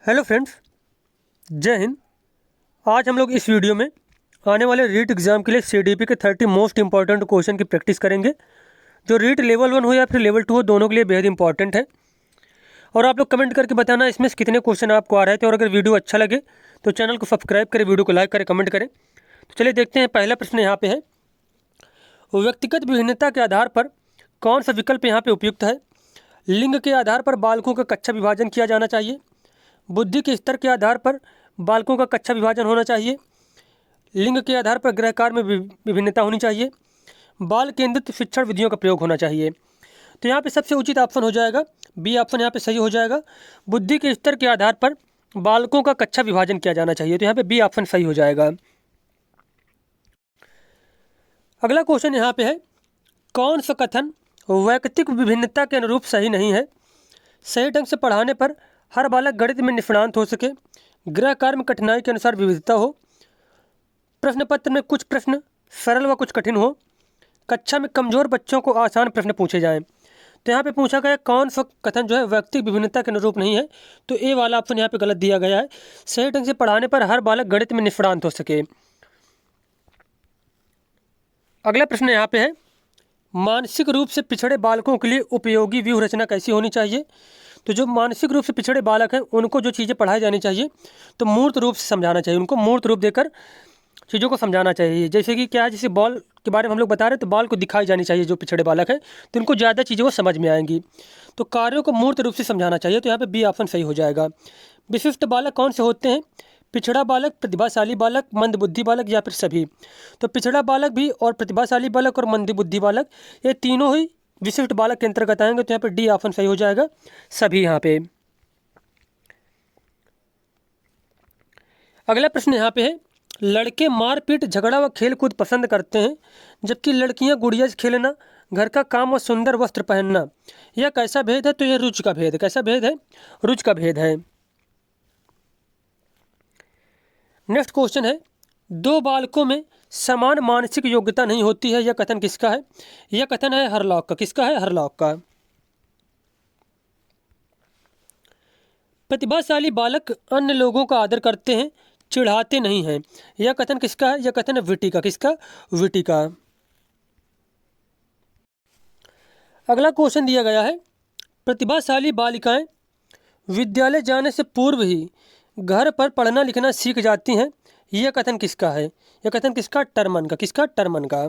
Hello friends, जय हिंद। आज हम लोग इस वीडियो में आने वाले रीट एग्ज़ाम के लिए सीडीपी के 30 मोस्ट इंपॉर्टेंट क्वेश्चन की प्रैक्टिस करेंगे। जो रीट लेवल 1 हो या फिर लेवल 2 हो, दोनों के लिए बेहद इंपॉर्टेंट है। और आप लोग कमेंट करके बताना इसमें से कितने क्वेश्चन आपको आ रहे थे। और अगर वीडियो अच्छा लगे तो चैनल को सब्सक्राइब करें, वीडियो को लाइक करें, कमेंट करें। तो चलिए देखते हैं। पहला प्रश्न यहाँ पे है, व्यक्तिगत विभिन्नता के आधार पर कौन सा विकल्प यहाँ पे उपयुक्त है? लिंग के आधार पर बालकों का कक्षा विभाजन किया जाना चाहिए। बुद्धि के स्तर के आधार पर बालकों का कक्षा विभाजन होना चाहिए। लिंग के आधार पर गृहकार्य में विभिन्नता होनी चाहिए। बाल केंद्रित शिक्षण विधियों का प्रयोग होना चाहिए। तो यहाँ पे सबसे उचित ऑप्शन हो जाएगा बी ऑप्शन, यहाँ पे सही हो जाएगा। बुद्धि के स्तर के आधार पर बालकों का कक्षा विभाजन किया जाना चाहिए। तो यहाँ पे बी ऑप्शन सही हो जाएगा। अगला क्वेश्चन यहाँ पे है, कौन सा कथन वैयक्तिक विभिन्नता के अनुरूप सही नहीं है? सही ढंग से पढ़ाने पर हर बालक गणित में निष्णात हो सके। गृह कार्य में कठिनाई के अनुसार विविधता हो। प्रश्न पत्र में कुछ प्रश्न सरल व कुछ कठिन हो। कक्षा में कमजोर बच्चों को आसान प्रश्न पूछे जाएं। तो यहाँ पे पूछा गया कौन सा कथन जो है व्यक्तिगत विभिन्नता के अनुरूप नहीं है? तो ए वाला ऑप्शन यहाँ पे गलत दिया गया है। सही ढंग से पढ़ाने पर हर बालक गणित में निष्णात हो सके। अगला प्रश्न यहाँ पे है, मानसिक रूप से पिछड़े बालकों के लिए उपयोगी व्यूह रचना कैसी होनी चाहिए? तो जो मानसिक रूप से पिछड़े बालक हैं उनको जो चीज़ें पढ़ाई जानी चाहिए तो मूर्त रूप से समझाना चाहिए। उनको मूर्त रूप देकर चीज़ों को समझाना चाहिए। जैसे कि क्या है, जैसे बॉल के बारे में हम लोग बता रहे हैं तो बॉल को दिखाई जानी चाहिए। जो पिछड़े बालक हैं तो उनको ज़्यादा चीज़ें वो समझ में आएंगी। तो कार्यों को मूर्त रूप से समझाना चाहिए। तो यहाँ पर बी ऑप्शन सही हो जाएगा। विशिष्ट बालक कौन से होते हैं? पिछड़ा बालक, प्रतिभाशाली बालक, मंदबुद्धि बालक या फिर सभी? तो पिछड़ा बालक भी और प्रतिभाशाली बालक और मंदबुद्धि बालक, ये तीनों ही विशिष्ट बालक के अंतर्गत आएंगे। तो यहाँ पे डी ऑप्शन सही हो जाएगा, सभी यहाँ पे। अगला प्रश्न यहाँ पे है, लड़के मारपीट, झगड़ा व खेल कूद पसंद करते हैं जबकि लड़कियां गुड़िया से खेलना, घर का काम व सुंदर वस्त्र पहनना, यह कैसा भेद है? तो यह रुचि का भेद है। कैसा भेद है? रुचि का भेद है। नेक्स्ट क्वेश्चन है, दो बालकों में समान मानसिक योग्यता नहीं होती है, यह कथन किसका है? यह कथन है हरलॉक का। किसका है? हरलॉक का। प्रतिभाशाली बालक अन्य लोगों का आदर करते हैं, चिढ़ाते नहीं हैं, यह कथन किसका है? यह कथन है विटी का। किसका? विटी का। अगला क्वेश्चन दिया गया है, प्रतिभाशाली बालिकाएं विद्यालय जाने से पूर्व ही घर पर पढ़ना लिखना सीख जाती हैं, यह कथन किसका है? यह कथन किसका? टर्मन का। किसका? टर्मन का।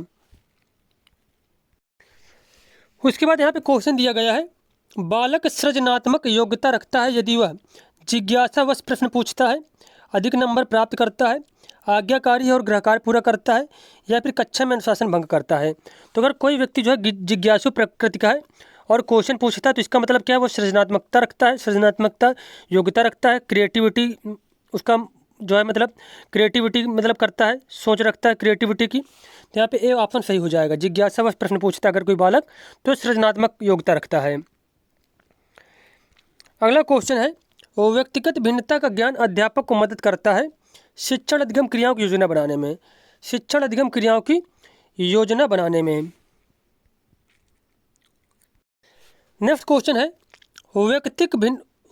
उसके बाद यहाँ पे क्वेश्चन दिया गया है, बालक सृजनात्मक योग्यता रखता है यदि वह जिज्ञासावश प्रश्न पूछता है, अधिक नंबर प्राप्त करता है, आज्ञाकारी है और गृहकार्य पूरा करता है, या फिर कक्षा में अनुशासन भंग करता है। तो अगर कोई व्यक्ति जो है जिज्ञासु प्रकृति का है और क्वेश्चन पूछता है तो इसका मतलब क्या है? वो सृजनात्मकता रखता है, सृजनात्मकता योग्यता रखता है, क्रिएटिविटी उसका जो है मतलब क्रिएटिविटी मतलब करता है, सोच रखता है क्रिएटिविटी की। तो यहाँ पे ए ऑप्शन सही हो जाएगा। जिज्ञासावश प्रश्न पूछता है अगर कोई बालक तो सृजनात्मक योग्यता रखता है। अगला क्वेश्चन है, व्यक्तिगत भिन्नता का ज्ञान अध्यापक को मदद करता है शिक्षण अधिगम क्रियाओं की योजना बनाने में। शिक्षण अधिगम क्रियाओं की योजना बनाने में। नेक्स्ट क्वेश्चन है,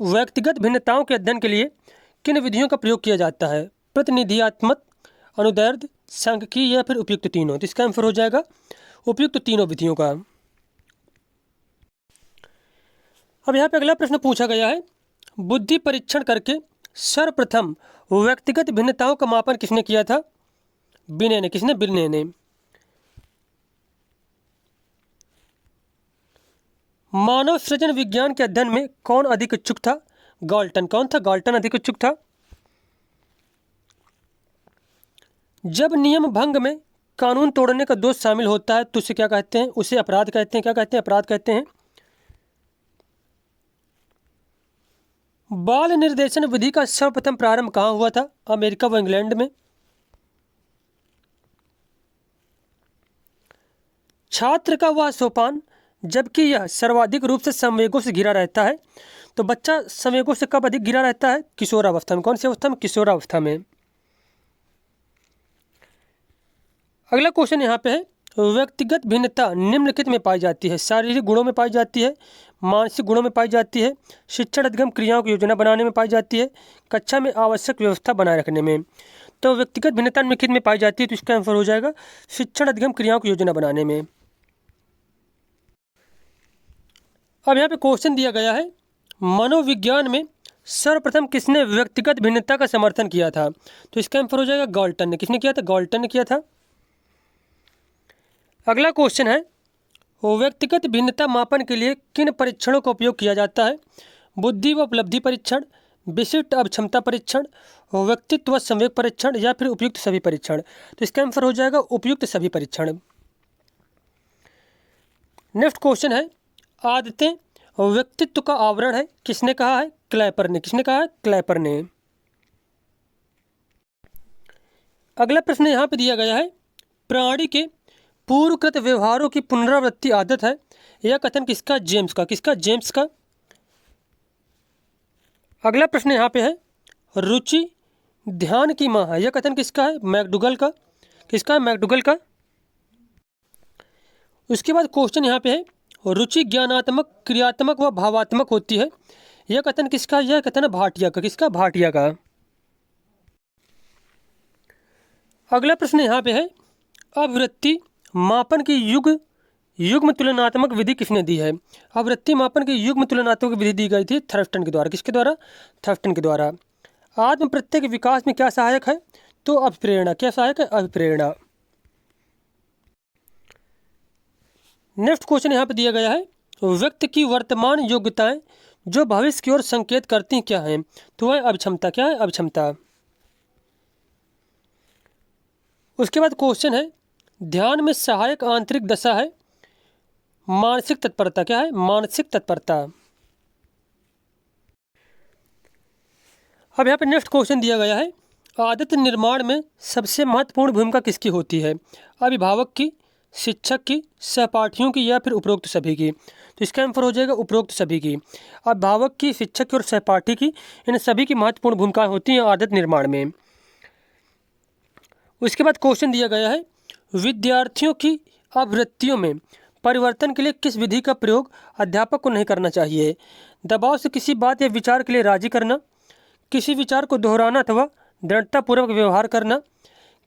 व्यक्तिगत भिन्नताओं के अध्ययन के लिए किन विधियों का प्रयोग किया जाता है? प्रतिनिधियात्मक, अनुदैर्ध्य, सांख्यिकी या फिर उपयुक्त तीनों? तो इसका आंसर हो जाएगा उपयुक्त तीनों विधियों का। अब यहाँ पे अगला प्रश्न पूछा गया है, बुद्धि परीक्षण करके सर्वप्रथम व्यक्तिगत भिन्नताओं का मापन किसने किया था? बिने ने। किसने? बिने ने। मानव सृजन विज्ञान के अध्ययन में कौन अधिक इच्छुक था? गाल्टन। कौन था? गाल्टन अधिक इच्छुक था। जब नियम भंग में कानून तोड़ने का दोष शामिल होता है तो उसे क्या कहते हैं? उसे अपराध कहते हैं। क्या कहते हैं? अपराध कहते हैं। बाल निर्देशन विधि का सर्वप्रथम प्रारंभ कहाँ हुआ था? अमेरिका व इंग्लैंड में। छात्र का वह सोपान जबकि यह सर्वाधिक रूप से संवेगों से घिरा रहता है, तो बच्चा संवेगों से कब अधिक घिरा रहता है? किशोरावस्था में। कौन सी अवस्था में? किशोरावस्था में। अगला क्वेश्चन यहाँ पे है, व्यक्तिगत भिन्नता निम्नलिखित में पाई जाती है। शारीरिक गुणों में पाई जाती है, मानसिक गुणों में पाई जाती है, शिक्षण अधिगम क्रियाओं की योजना बनाने में पाई जाती है, कक्षा में आवश्यक व्यवस्था बनाए रखने में। तो व्यक्तिगत भिन्नता निम्नलिखित में पाई जाती है, तो इसका आंसर हो जाएगा शिक्षण अधिगम क्रियाओं की योजना बनाने में। अब यहाँ पे क्वेश्चन दिया गया है, मनोविज्ञान में सर्वप्रथम किसने व्यक्तिगत भिन्नता का समर्थन किया था? तो इसका आंसर हो जाएगा गाल्टन ने। किसने किया था? गाल्टन ने किया था। अगला क्वेश्चन है, व्यक्तिगत भिन्नता मापन के लिए किन परीक्षणों का उपयोग किया जाता है? बुद्धि व उपलब्धि परीक्षण, विशिष्ट अक्षमता परीक्षण, व्यक्तित्व व संवेग परीक्षण या फिर उपयुक्त सभी परीक्षण। तो इसका आंसर हो जाएगा उपयुक्त सभी परीक्षण। नेक्स्ट क्वेश्चन है, आदतें व्यक्तित्व का आवरण है। किसने कहा है? क्लैपर ने। किसने कहा है? क्लैपर ने। अगला प्रश्न यहाँ पे दिया गया है, प्राणी के पूर्वकृत व्यवहारों की पुनरावृत्ति आदत है। यह कथन किसका? जेम्स का। किसका? जेम्स का। अगला प्रश्न यहाँ पे है, रुचि ध्यान की माँ है। यह कथन किसका है? मैकडूगल का। किसका है? मैकडूगल का। उसके बाद क्वेश्चन यहाँ पे है, रुचि ज्ञानात्मक, क्रियात्मक व भावात्मक होती है। यह कथन किसका? यह कथन है भाटिया का। किसका? भाटिया का। अगला प्रश्न यहाँ पे है, आवृत्ति मापन की युग्म तुलनात्मक विधि किसने दी है? आवृत्ति मापन की युग्म तुलनात्मक विधि दी गई थी थर्स्टन के द्वारा। किसके द्वारा? थर्स्टन के द्वारा। आत्म प्रत्यय के विकास में क्या सहायक है? तो अभिप्रेरणा। क्या सहायक है? अभिप्रेरणा। नेक्स्ट क्वेश्चन यहाँ पे दिया गया है, व्यक्ति की वर्तमान योग्यताएं जो भविष्य की ओर संकेत करती हैं क्या है? तो वह अभिक्षमता। क्या है? अभिक्षमता। उसके बाद क्वेश्चन है, ध्यान में सहायक आंतरिक दशा है मानसिक तत्परता। क्या है? मानसिक तत्परता। अब यहाँ पे नेक्स्ट क्वेश्चन दिया गया है, आदत निर्माण में सबसे महत्वपूर्ण भूमिका किसकी होती है? अभिभावक की, शिक्षक की, सहपाठियों की या फिर उपरोक्त सभी की। तो इसका आंसर हो जाएगा उपरोक्त सभी की। अभिभावक की, शिक्षक की और सहपाठी की, इन सभी की महत्वपूर्ण भूमिकाएं होती हैं आदत निर्माण में। उसके बाद क्वेश्चन दिया गया है, विद्यार्थियों की आवृत्तियों में परिवर्तन के लिए किस विधि का प्रयोग अध्यापक को नहीं करना चाहिए? दबाव से किसी बात या विचार के लिए राजी करना, किसी विचार को दोहराना अथवा दृढ़तापूर्वक व्यवहार करना,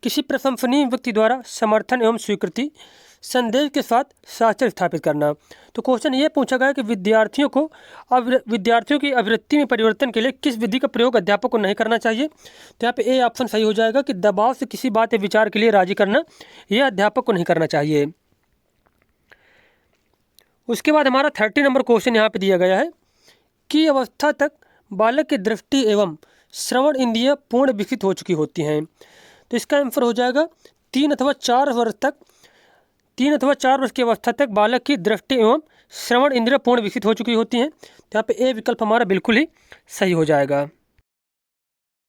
किसी प्रशंसनीय व्यक्ति द्वारा समर्थन एवं स्वीकृति, संदेश के साथ साक्ष्य स्थापित करना। तो क्वेश्चन ये पूछा गया कि विद्यार्थियों की आवृत्ति में परिवर्तन के लिए किस विधि का प्रयोग अध्यापक को नहीं करना चाहिए? तो यहाँ पे ए ऑप्शन सही हो जाएगा कि दबाव से किसी बात या विचार के लिए राजी करना, यह अध्यापक को नहीं करना चाहिए। उसके बाद हमारा 30 नंबर क्वेश्चन यहाँ पे दिया गया है, कि अवस्था तक बालक की दृष्टि एवं श्रवण इंद्रियां पूर्ण विकसित हो चुकी होती हैं। तो इसका आंसर हो जाएगा 3 अथवा 4 वर्ष की अवस्था तक बालक की दृष्टि एवं श्रवण इंद्रियां पूर्ण विकसित हो चुकी होती हैं। तो यहाँ पे ए विकल्प हमारा बिल्कुल ही सही हो जाएगा।